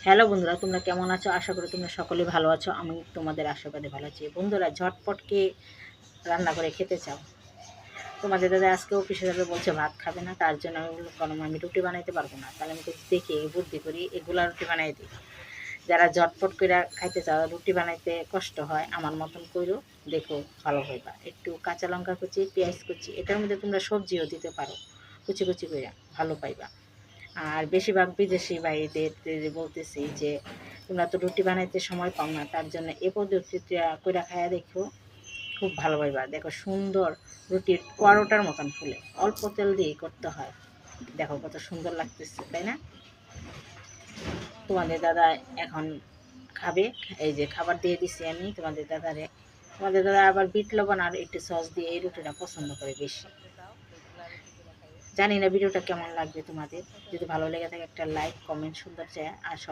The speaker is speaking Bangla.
হ্যালো বন্ধুরা, তোমরা কেমন আছো? আশা করি তোমরা সকলে ভালো আছো। আমি তোমাদের আশীর্বাদে ভালো আছি। বন্ধুরা, ঝটপটকে রান্না করে খেতে চাও? তোমাদের দাদা আজকে অফিসে যাবে, বলছে ভাত খাবে না। তার জন্য আমি বললাম কারণ আমি রুটি বানাইতে পারবো না। তাহলে আমি দেখি বুদ্ধি করি, এগুলা রুটি বানাই দিই। যারা ঝটপট করে খাইতে চাও, রুটি বানাইতে কষ্ট হয়, আমার মতন কইরো, দেখো ভালো হইবা। একটু কাঁচা লঙ্কা কুচি, পেঁয়াজ কুচি, এটার মধ্যে তোমরা সবজিও দিতে পারো, কুচি কুচি করে, ভালো পাইবা। আর বেশিরভাগ বিদেশি ভাইদের বলতেছি যে তোমরা তো রুটি বানাইতে সময় পাও না, তার জন্য এ পদ্ধতিতে কইরা খাইয়া দেখো, খুব ভালো পাইবা। দেখো সুন্দর রুটির পরোটার মতন ফুলে, অল্প তেল দিয়ে করতে হয়। দেখো কত সুন্দর লাগতেছে, তাই না? তোমাদের দাদা এখন খাবে। এই যে খাবার দিয়ে দিছি আমি তোমাদের দাদারে। তোমাদের দাদা আবার বিট লবণ আর একটু সস দিয়ে এই রুটিটা পছন্দ করে বেশি। জানি না ভিডিওটা কেমন লাগবে তোমাদের। যদি ভালো লেগে থাকে একটা লাইক কমেন্ট সুন্দর চাই। আর